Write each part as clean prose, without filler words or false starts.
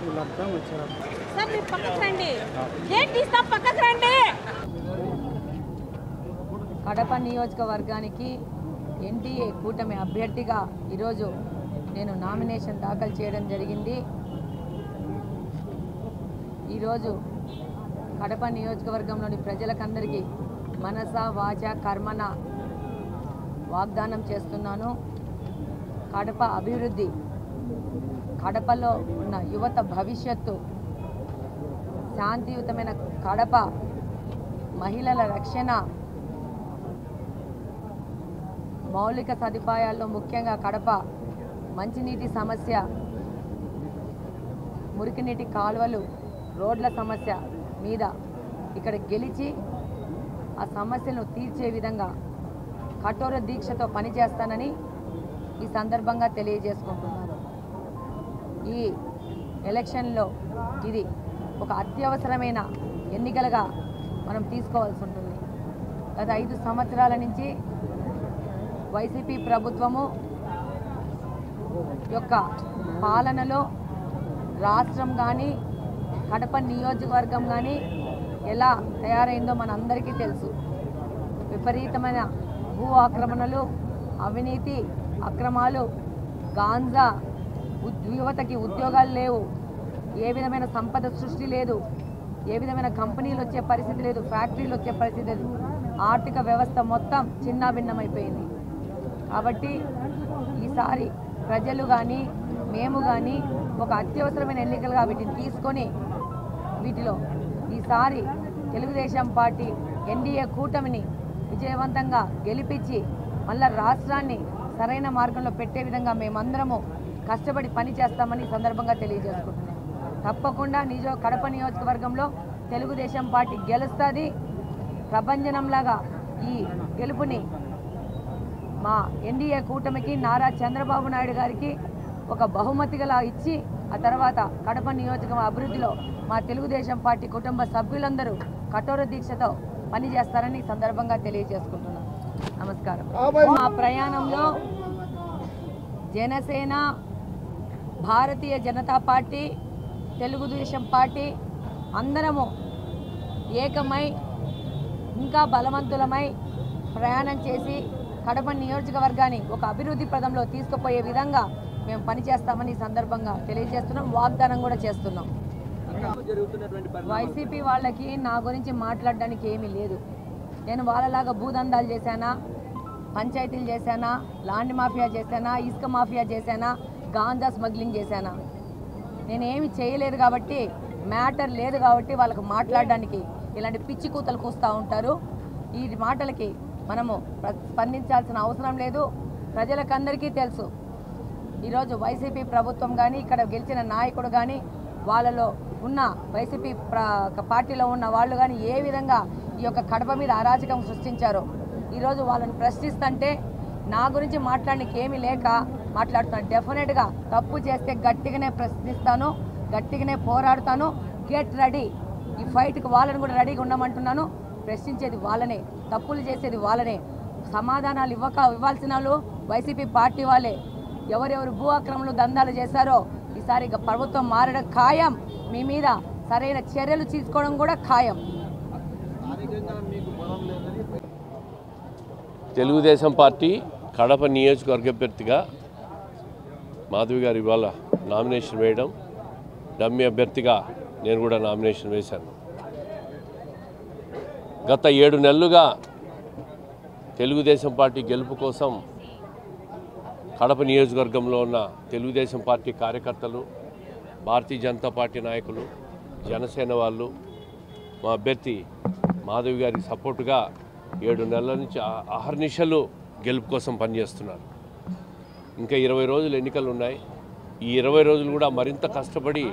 Sir మీరు పక్కకు రండి. గేట్ తీస్తాం, పక్కకు రండి. కడప నియోజకవర్గానికి ఎన్డీఏ కూటమి అభ్యర్థిగా ఈరోజు నేను నామినేషన్ దాఖలు చేయడం జరిగింది. ఈరోజు కడప నియోజకవర్గంలోని ప్రజలకందరికీ మనస వాచ కర్మన వాగ్దానం చేస్తున్నాను. కడప అభివృద్ధి, కడపలో ఉన్న యువత భవిష్యత్తు, శాంతియుతమైన కడప, మహిళల రక్షణ, మౌలిక సదుపాయాల్లో ముఖ్యంగా కడప మంచినీటి సమస్య, మురికినీటి కాలువలు, రోడ్ల సమస్య మీద ఇక్కడ గెలిచి ఆ సమస్యలను తీర్చే విధంగా కఠోర దీక్షతో పనిచేస్తానని ఈ సందర్భంగా తెలియజేసుకుంటున్నాను. ఈ ఎలక్షన్లో ఇది ఒక అత్యవసరమైన ఎన్నికలుగా మనం తీసుకోవాల్సి ఉంటుంది. గత 5 సంవత్సరాల నుంచి వైసీపీ ప్రభుత్వము యొక్క పాలనలో రాష్ట్రం కానీ కడప నియోజకవర్గం కానీ ఎలా తయారైందో మనందరికీ తెలుసు. విపరీతమైన భూ ఆక్రమణలు, అవినీతి అక్రమాలు, గాంజా, యువతకి ఉద్యోగాలు లేవు, ఏ విధమైన సంపద సృష్టి లేదు, ఏ విధమైన కంపెనీలు వచ్చే పరిస్థితి లేదు, ఫ్యాక్టరీలు వచ్చే పరిస్థితి లేదు. ఆర్థిక వ్యవస్థ మొత్తం చిన్నాభిన్నమైపోయింది. కాబట్టి ఈసారి ప్రజలు కానీ మేము కానీ ఒక అత్యవసరమైన ఎన్నికలుగా వీటిని తీసుకొని వీటిలో ఈసారి తెలుగుదేశం పార్టీ ఎన్డీఏ కూటమిని విజయవంతంగా గెలిపించి మళ్ళా రాష్ట్రాన్ని సరైన మార్గంలో పెట్టే విధంగా మేమందరము కష్టపడి పని చేస్తామని సందర్భంగా తెలియజేసుకుంటున్నాం. తప్పకుండా కడప నియోజకవర్గంలో తెలుగుదేశం పార్టీ గెలుస్తుంది. ప్రభంజనంలాగా ఈ గెలుపుని మా ఎన్డీఏ కూటమికి నారా చంద్రబాబు నాయుడు గారికి ఒక బహుమతిగా ఇచ్చి ఆ తర్వాత కడప నియోజకవర్గం అభివృద్ధిలో మా తెలుగుదేశం పార్టీ కుటుంబ సభ్యులందరూ కఠోర దీక్షతో పనిచేస్తారని సందర్భంగా తెలియజేసుకుంటున్నాను. నమస్కారం. మా ప్రయాణంలో జనసేన, భారతీయ జనతా పార్టీ, తెలుగుదేశం పార్టీ అందరము ఏకమై ఇంకా బలవంతులమై ప్రయాణం చేసి కడప నియోజకవర్గాన్ని ఒక అభివృద్ధి పదంలో తీసుకుపోయే విధంగా మేము పనిచేస్తామని సందర్భంగా తెలియజేస్తున్నాం. వాగ్దానం కూడా చేస్తున్నాం. వైసీపీ వాళ్ళకి నా గురించి మాట్లాడడానికి ఏమీ లేదు. నేను వాళ్ళలాగా భూదందాలు చేశానా, పంచాయతీలు చేశానా, ల్యాండ్ మాఫియా చేశానా, ఇసుక మాఫియా చేశానా, గాంజా స్మగ్లింగ్ చేశానా? నేనేమి చేయలేదు కాబట్టి, మ్యాటర్ లేదు కాబట్టి వాళ్ళకు మాట్లాడడానికి ఇలాంటి పిచ్చి కూతలు కూస్తూ ఉంటారు. ఈ మాటలకి మనము స్పందించాల్సిన అవసరం లేదు. ప్రజలకందరికీ తెలుసు ఈరోజు వైసీపీ ప్రభుత్వం కానీ ఇక్కడ గెలిచిన నాయకుడు కానీ వాళ్ళలో ఉన్న వైసీపీ పార్టీలో ఉన్న వాళ్ళు కానీ ఏ విధంగా ఈ యొక్క కడప మీద అరాచకం సృష్టించారో ఈరోజు వాళ్ళని ప్రశ్నిస్తుంటే నా గురించి మాట్లాడడానికి ఏమీ లేక మాట్లాడుతాను. డెఫినెట్గా తప్పు చేస్తే గట్టిగానే ప్రశ్నిస్తాను, గట్టిగానే పోరాడుతాను. Get ready. ఈ ఫైట్కి వాళ్ళని కూడా రెడీగా ఉండమంటున్నాను. ప్రశ్నించేది వాళ్ళనే, తప్పులు చేసేది వాళ్ళనే. సమాధానాలు ఇవ్వాల్సిన వాళ్ళు వైసీపీ పార్టీ వాళ్ళే. ఎవరెవరు భూ ఆక్రమణలు దందాలు చేశారో ఈసారి ప్రభుత్వం మారడం ఖాయం. మీ మీద సరైన చర్యలు తీసుకోవడం కూడా ఖాయం. తెలుగుదేశం పార్టీ కడప నియోజకవర్గ అభ్యర్థిగా మాధవి గారు ఇవాళ నామినేషన్ వేయడం, డమ్మీ అభ్యర్థిగా నేను కూడా నామినేషన్ వేశాను. గత 7 నెలలుగా తెలుగుదేశం పార్టీ గెలుపు కోసం కడప నియోజకవర్గంలో ఉన్న తెలుగుదేశం పార్టీ కార్యకర్తలు, భారతీయ జనతా పార్టీ నాయకులు, జనసేన వాళ్ళు మా అభ్యర్థి మాధవి గారికి సపోర్టుగా 7 నెలల నుంచి అహర్నిశలు గెలుపు కోసం పనిచేస్తున్నారు. ఇంకా 20 రోజులు ఎన్నికలు ఉన్నాయి. ఈ 20 రోజులు కూడా మరింత కష్టపడి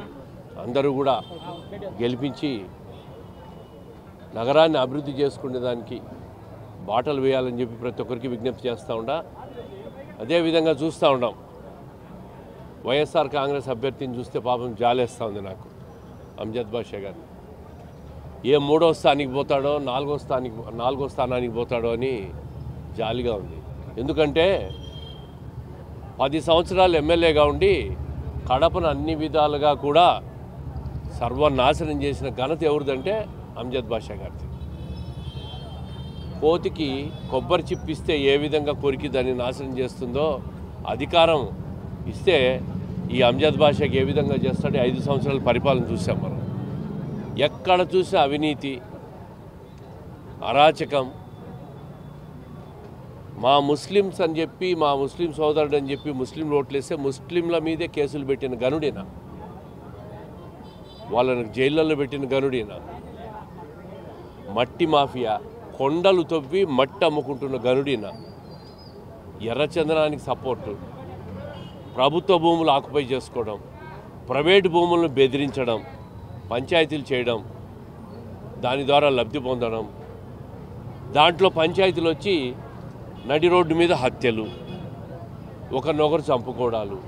అందరూ కూడా గెలిపించి నగరాన్ని అభివృద్ధి చేసుకునేదానికి బాటలు వేయాలని చెప్పి ప్రతి ఒక్కరికి విజ్ఞప్తి చేస్తూ ఉండా. అదేవిధంగా చూస్తూ ఉన్నాం, వైఎస్ఆర్ కాంగ్రెస్ అభ్యర్థిని చూస్తే పాపం జాలేస్తూ ఉంది నాకు, అంజద్ బాషా గారు. ఏ 3వ స్థానానికి పోతాడో 4వ స్థానానికి పోతాడో అని జాలిగా ఉంది. ఎందుకంటే 10 సంవత్సరాలు ఎమ్మెల్యేగా ఉండి కడపను అన్ని విధాలుగా కూడా సర్వనాశనం చేసిన ఘనత ఎవరిదంటే అంజద్ బాషా గారిది. కోతికి కొబ్బరి చిప్పిస్తే ఏ విధంగా కొరికి దాన్ని నాశనం చేస్తుందో అధికారం ఇస్తే ఈ అంజద్ బాషాకి ఏ విధంగా చేస్తాడో 5 సంవత్సరాల పరిపాలన చూసాం మనం. ఎక్కడ చూసినా అవినీతి, అరాచకం. మా ముస్లిమ్స్ అని చెప్పి, మా ముస్లిం సోదరుడు అని చెప్పి ముస్లిం ఓట్లేస్తే ముస్లింల మీదే కేసులు పెట్టిన గనుడేనా, వాళ్ళని జైళ్ళల్లో పెట్టిన గనుడేనా. మట్టి మాఫియా, కొండలు తవ్వి మట్టి అమ్ముకుంటున్న గనుడేనా. ఎర్రచందనానికి సపోర్టు, ప్రభుత్వ భూములు ఆక్యుపై చేసుకోవడం, ప్రైవేటు భూములను బెదిరించడం, పంచాయతీలు చేయడం, దాని ద్వారా లబ్ధి పొందడం. దాంట్లో పంచాయతీలు వచ్చి నడి రోడ్డు మీద హత్యలు, ఒకరినొకరు చంపుకోవడాలు.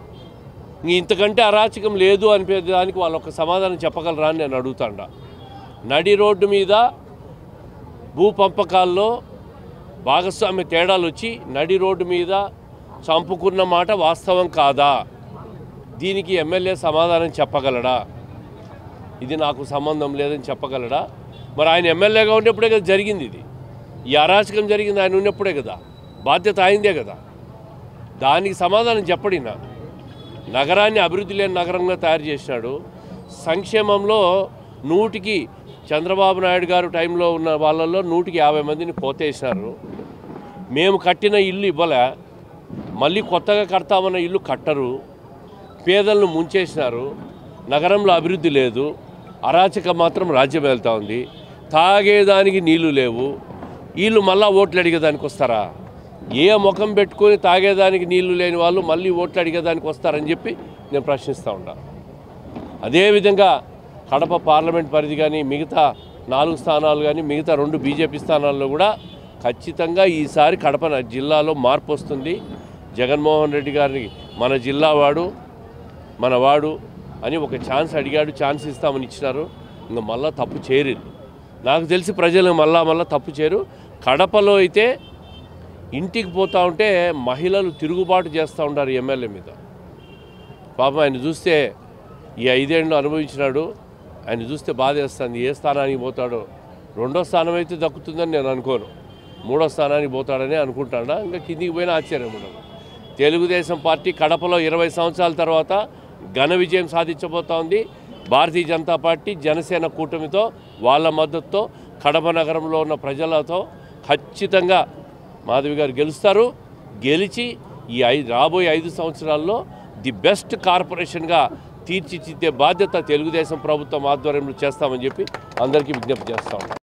ఇంతకంటే అరాచకం లేదు అనిపేదానికి వాళ్ళు ఒక సమాధానం చెప్పగలరా అని నేను అడుగుతాండా. నడి రోడ్డు మీద భూ పంపకాల్లో భాగస్వామ్య తేడాలు వచ్చి నడి రోడ్డు మీద చంపుకున్న మాట వాస్తవం కాదా? దీనికి ఎమ్మెల్యే సమాధానం చెప్పగలడా? ఇది నాకు సంబంధం లేదని చెప్పగలడా? మరి ఆయన ఎమ్మెల్యేగా ఉన్నప్పుడే కదా జరిగింది ఇది. ఈ అరాచకం జరిగింది ఆయన ఉన్నప్పుడే కదా, బాధ్యత అయిందే కదా. దానికి సమాధానం చెప్పడినా. నగరాన్ని అభివృద్ధి లేని నగరంగా తయారు చేసినాడు. సంక్షేమంలో 100కి చంద్రబాబు నాయుడు గారు టైంలో ఉన్న వాళ్ళల్లో 100కి 50 మందిని పోతేసినారు. మేము కట్టిన ఇల్లు ఇవ్వలే, మళ్ళీ కొత్తగా కడతామన్న ఇల్లు కట్టరు. పేదలను ముంచేసినారు. నగరంలో అభివృద్ధి లేదు, అరాచకం మాత్రం రాజ్యం వెళ్తూ ఉంది. తాగేదానికి నీళ్లు లేవు. వీళ్ళు మళ్ళీ ఓట్లు అడిగేదానికి వస్తారా? ఏ ముఖం పెట్టుకొని తాగేదానికి నీళ్లు లేని వాళ్ళు మళ్ళీ ఓట్లు అడిగేదానికి వస్తారని చెప్పి నేను ప్రశ్నిస్తూ ఉంటాను. అదేవిధంగా కడప పార్లమెంట్ పరిధి కానీ, మిగతా 4 స్థానాలు కానీ, మిగతా 2 బీజేపీ స్థానాల్లో కూడా ఖచ్చితంగా ఈసారి కడప జిల్లాలో మార్పు వస్తుంది. జగన్మోహన్ రెడ్డి గారిని మన జిల్లా వాడు, మనవాడు అని ఒక ఛాన్స్ అడిగాడు, ఛాన్స్ ఇస్తామని ఇచ్చినారు. ఇంకా మళ్ళీ తప్పు చేయరు. నాకు తెలిసి ప్రజలు మళ్ళా తప్పు చేయరు. కడపలో అయితే ఇంటికి పోతూ ఉంటే మహిళలు తిరుగుబాటు చేస్తూ ఉంటారు ఎమ్మెల్యే మీద. పాపం ఆయన చూస్తే ఈ 5 ఏళ్ళు అనుభవించినాడు. ఆయన చూస్తే బాధ వేస్తుంది. ఏ స్థానానికి పోతాడో, 2వ స్థానం అయితే దక్కుతుందని నేను అనుకోను, 3వ స్థానానికి పోతాడని అనుకుంటాడా. ఇంకా కిందికి పోయినా ఆశ్చర్యం ఉండదు. తెలుగుదేశం పార్టీ కడపలో 20 సంవత్సరాల తర్వాత ఘన విజయం సాధించబోతా ఉంది. భారతీయ జనతా పార్టీ జనసేన కూటమితో, వాళ్ళ మద్దతుతో, కడప నగరంలో ఉన్న ప్రజలతో ఖచ్చితంగా మాధవి గారు గెలుస్తారు. గెలిచి ఈ రాబోయే 5 సంవత్సరాల్లో ది బెస్ట్ కార్పొరేషన్గా తీర్చిదిద్దే బాధ్యత తెలుగుదేశం ప్రభుత్వం ఆధ్వర్యంలో చేస్తామని చెప్పి అందరికీ విజ్ఞప్తి చేస్తాం.